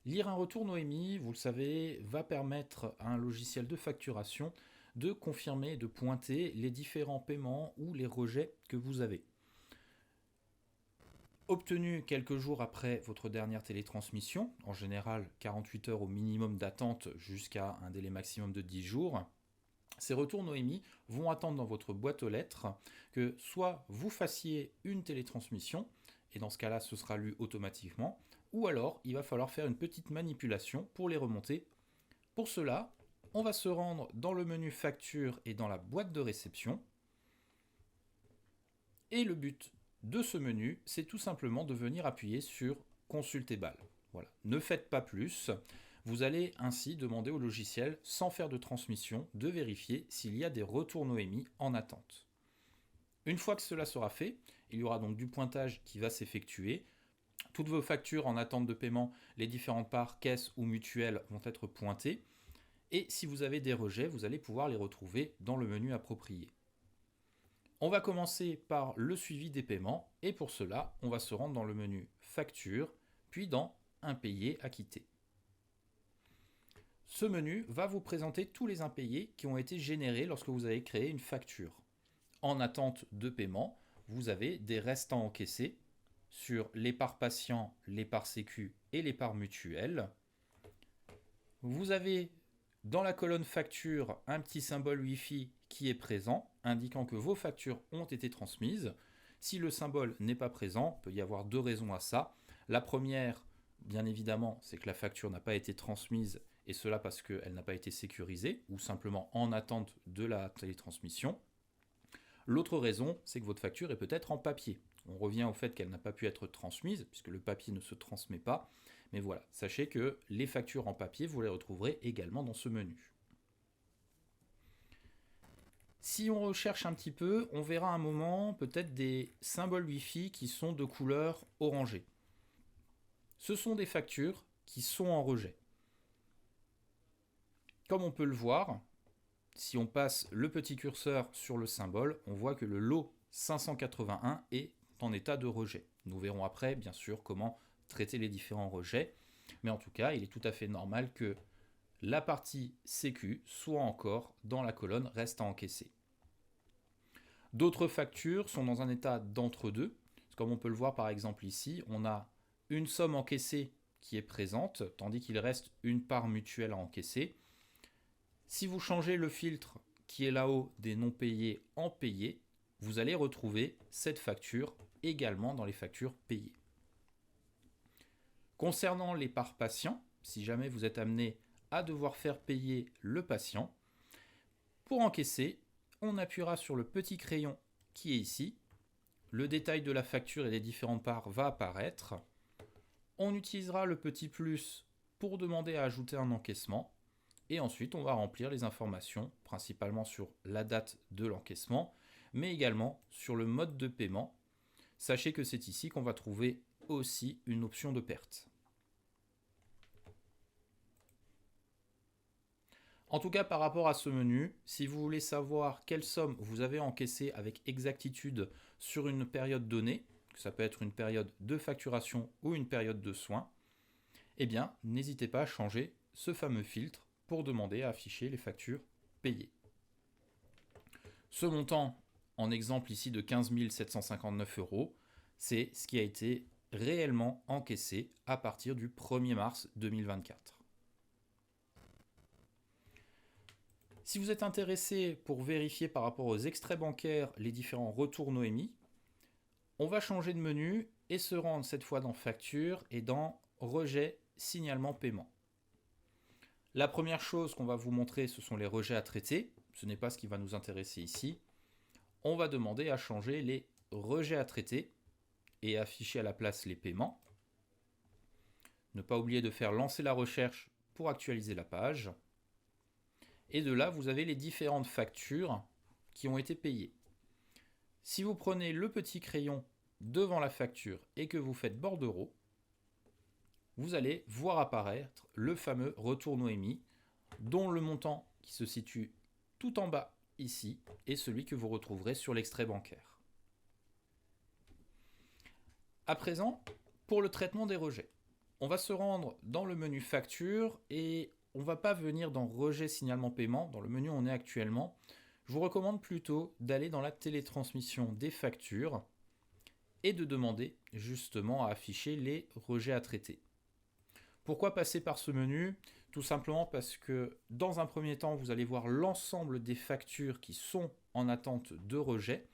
Lire un retour Noémie, vous le savez, va permettre à un logiciel de facturation de confirmer et de pointer les différents paiements ou les rejets que vous avez. Obtenu quelques jours après votre dernière télétransmission, en général 48 heures au minimum d'attente jusqu'à un délai maximum de 10 jours, ces retours Noémie vont attendre dans votre boîte aux lettres que soit vous fassiez une télétransmission, et dans ce cas-là ce sera lu automatiquement, ou alors il va falloir faire une petite manipulation pour les remonter. Pour cela, on va se rendre dans le menu facture et dans la boîte de réception. Et le but de ce menu, c'est tout simplement de venir appuyer sur consulter BAL. Voilà. Ne faites pas plus. Vous allez ainsi demander au logiciel, sans faire de transmission, de vérifier s'il y a des retours Noémie en attente. Une fois que cela sera fait, il y aura donc du pointage qui va s'effectuer. Toutes vos factures en attente de paiement, les différentes parts, caisses ou mutuelles vont être pointées. Et si vous avez des rejets, vous allez pouvoir les retrouver dans le menu approprié. On va commencer par le suivi des paiements et pour cela, on va se rendre dans le menu Facture, puis dans Impayés acquittés. Ce menu va vous présenter tous les impayés qui ont été générés lorsque vous avez créé une facture. En attente de paiement, vous avez des restants encaissés sur les parts patients, les parts sécu et les parts mutuelles. Vous avez dans la colonne facture un petit symbole Wi-Fi qui est présent, indiquant que vos factures ont été transmises. Si le symbole n'est pas présent, il peut y avoir deux raisons à ça. La première, bien évidemment, c'est que la facture n'a pas été transmise, et cela parce qu'elle n'a pas été sécurisée, ou simplement en attente de la télétransmission. L'autre raison, c'est que votre facture est peut-être en papier. On revient au fait qu'elle n'a pas pu être transmise, puisque le papier ne se transmet pas. Mais voilà, sachez que les factures en papier, vous les retrouverez également dans ce menu. Si on recherche un petit peu, on verra un moment peut-être des symboles Wi-Fi qui sont de couleur orangée. Ce sont des factures qui sont en rejet. Comme on peut le voir, si on passe le petit curseur sur le symbole, on voit que le lot 581 est en état de rejet. Nous verrons après, bien sûr, comment traiter les différents rejets. Mais en tout cas, il est tout à fait normal que la partie sécu soit encore dans la colonne reste à encaisser. D'autres factures sont dans un état d'entre-deux. Comme on peut le voir par exemple ici, on a une somme encaissée qui est présente, tandis qu'il reste une part mutuelle à encaisser. Si vous changez le filtre qui est là-haut des non payés en payés, vous allez retrouver cette facture également dans les factures payées. Concernant les parts patients, si jamais vous êtes amené à devoir faire payer le patient, pour encaisser, on appuiera sur le petit crayon qui est ici. Le détail de la facture et des différentes parts va apparaître. On utilisera le petit plus pour demander à ajouter un encaissement. Et ensuite, on va remplir les informations, principalement sur la date de l'encaissement, mais également sur le mode de paiement. Sachez que c'est ici qu'on va trouver aussi une option de perte. En tout cas, par rapport à ce menu, si vous voulez savoir quelle somme vous avez encaissée avec exactitude sur une période donnée, que ça peut être une période de facturation ou une période de soins, eh bien, n'hésitez pas à changer ce fameux filtre pour demander à afficher les factures payées. Ce montant, en exemple ici de 15 759 €, c'est ce qui a été réellement encaissé à partir du 1er mars 2024. Si vous êtes intéressé pour vérifier par rapport aux extraits bancaires les différents retours Noémie, on va changer de menu et se rendre cette fois dans Facture et dans Rejet, Signalement, Paiement. La première chose qu'on va vous montrer, ce sont les rejets à traiter. Ce n'est pas ce qui va nous intéresser ici. On va demander à changer les rejets à traiter et afficher à la place les paiements. Ne pas oublier de faire lancer la recherche pour actualiser la page. Et de là, vous avez les différentes factures qui ont été payées. Si vous prenez le petit crayon devant la facture et que vous faites bordereau, vous allez voir apparaître le fameux retour Noémie, dont le montant qui se situe tout en bas ici est celui que vous retrouverez sur l'extrait bancaire. À présent, pour le traitement des rejets. On va se rendre dans le menu facture et on ne va pas venir dans rejet signalement paiement, dans le menu où on est actuellement. Je vous recommande plutôt d'aller dans la télétransmission des factures et de demander justement à afficher les rejets à traiter. Pourquoi passer par ce menu? Tout simplement parce que dans un premier temps, vous allez voir l'ensemble des factures qui sont en attente de rejet.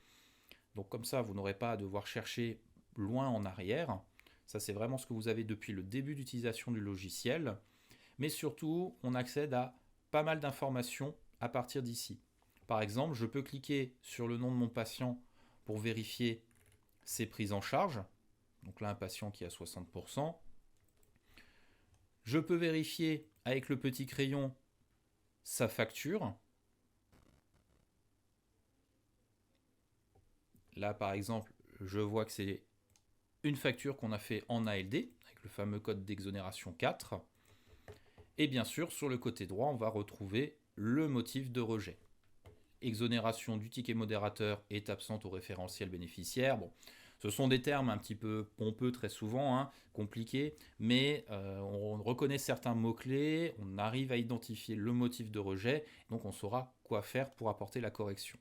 Donc comme ça, vous n'aurez pas à devoir chercher loin en arrière. Ça, c'est vraiment ce que vous avez depuis le début d'utilisation du logiciel. Mais surtout, on accède à pas mal d'informations à partir d'ici. Par exemple, je peux cliquer sur le nom de mon patient pour vérifier ses prises en charge. Donc là, un patient qui a 60%. Je peux vérifier avec le petit crayon sa facture. Là, par exemple, je vois que c'est une facture qu'on a fait en ALD, avec le fameux code d'exonération 4. Et bien sûr, sur le côté droit, on va retrouver le motif de rejet. Exonération du ticket modérateur est absente au référentiel bénéficiaire. Bon, ce sont des termes un petit peu pompeux très souvent, compliqués, mais on reconnaît certains mots-clés, on arrive à identifier le motif de rejet, donc on saura quoi faire pour apporter la correction.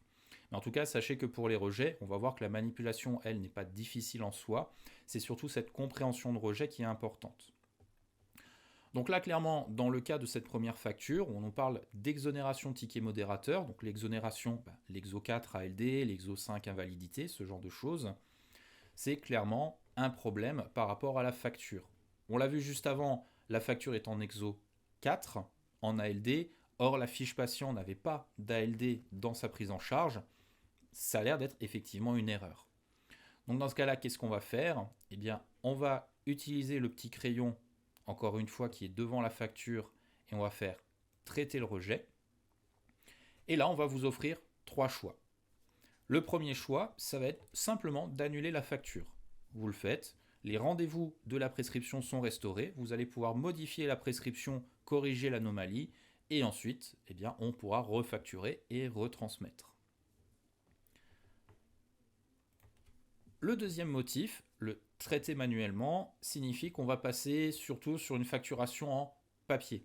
Mais en tout cas, sachez que pour les rejets, on va voir que la manipulation, elle, n'est pas difficile en soi, c'est surtout cette compréhension de rejet qui est importante. Donc là, clairement, dans le cas de cette première facture, on nous parle d'exonération de ticket modérateur, donc l'exonération, l'exo 4 ALD, l'exo 5 invalidité, ce genre de choses, c'est clairement un problème par rapport à la facture. On l'a vu juste avant, la facture est en exo 4, en ALD, or la fiche patient n'avait pas d'ALD dans sa prise en charge, ça a l'air d'être effectivement une erreur. Donc dans ce cas-là, qu'est-ce qu'on va faire? Eh bien, on va utiliser le petit crayon, encore une fois, qui est devant la facture, et on va faire traiter le rejet. Et là, on va vous offrir 3 choix. Le premier choix, ça va être simplement d'annuler la facture. Vous le faites, les rendez-vous de la prescription sont restaurés, vous allez pouvoir modifier la prescription, corriger l'anomalie, et ensuite, eh bien, on pourra refacturer et retransmettre. Le deuxième motif, le traiter manuellement, signifie qu'on va passer surtout sur une facturation en papier.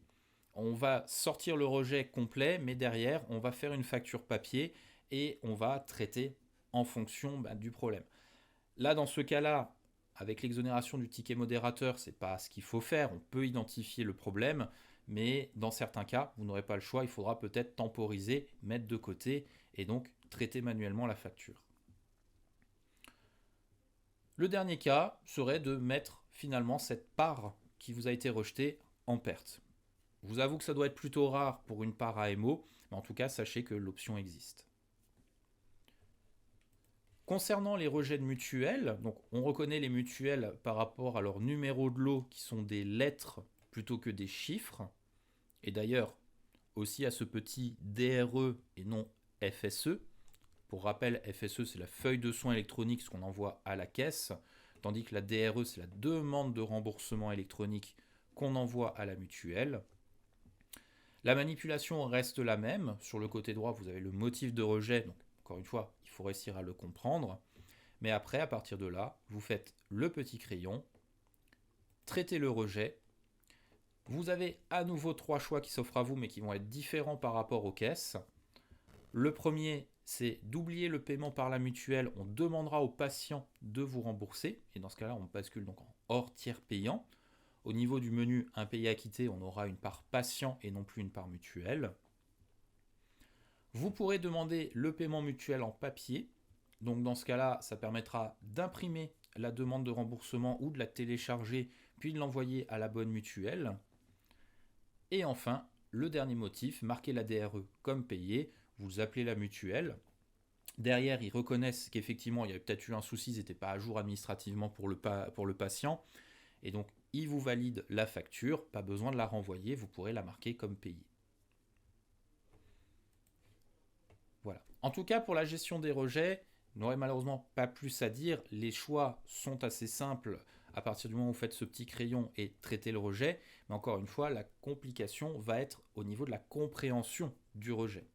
On va sortir le rejet complet, mais derrière, on va faire une facture papier et on va traiter en fonction du problème. Là, dans ce cas-là, avec l'exonération du ticket modérateur, ce n'est pas ce qu'il faut faire. On peut identifier le problème, mais dans certains cas, vous n'aurez pas le choix. Il faudra peut-être temporiser, mettre de côté et donc traiter manuellement la facture. Le dernier cas serait de mettre finalement cette part qui vous a été rejetée en perte. Je vous avoue que ça doit être plutôt rare pour une part AMO, mais en tout cas, sachez que l'option existe. Concernant les rejets de mutuelles, donc on reconnaît les mutuelles par rapport à leur numéro de lot qui sont des lettres plutôt que des chiffres. Et d'ailleurs, aussi à ce petit DRE et non FSE. Pour rappel, FSE, c'est la feuille de soins électronique, ce qu'on envoie à la caisse, tandis que la DRE, c'est la demande de remboursement électronique qu'on envoie à la mutuelle. La manipulation reste la même. Sur le côté droit, vous avez le motif de rejet. Donc, encore une fois, il faut réussir à le comprendre. Mais après, à partir de là, vous faites le petit crayon, traitez le rejet. Vous avez à nouveau 3 choix qui s'offrent à vous, mais qui vont être différents par rapport aux caisses. Le premier, c'est d'oublier le paiement par la mutuelle. On demandera au patient de vous rembourser. Et dans ce cas-là, on bascule donc en hors tiers payant. Au niveau du menu impayé acquitté, on aura une part patient et non plus une part mutuelle. Vous pourrez demander le paiement mutuel en papier. Donc dans ce cas-là, ça permettra d'imprimer la demande de remboursement ou de la télécharger, puis de l'envoyer à la bonne mutuelle. Et enfin, le dernier motif, marquer la DRE comme payé. Vous appelez la mutuelle. Derrière, ils reconnaissent qu'effectivement, il y a peut-être eu un souci, ils n'étaient pas à jour administrativement pour le patient. Et donc, ils vous valident la facture. Pas besoin de la renvoyer, vous pourrez la marquer comme payée. Voilà. En tout cas, pour la gestion des rejets, il n'aurait malheureusement pas plus à dire. Les choix sont assez simples à partir du moment où vous faites ce petit crayon et traitez le rejet. Mais encore une fois, la complication va être au niveau de la compréhension du rejet.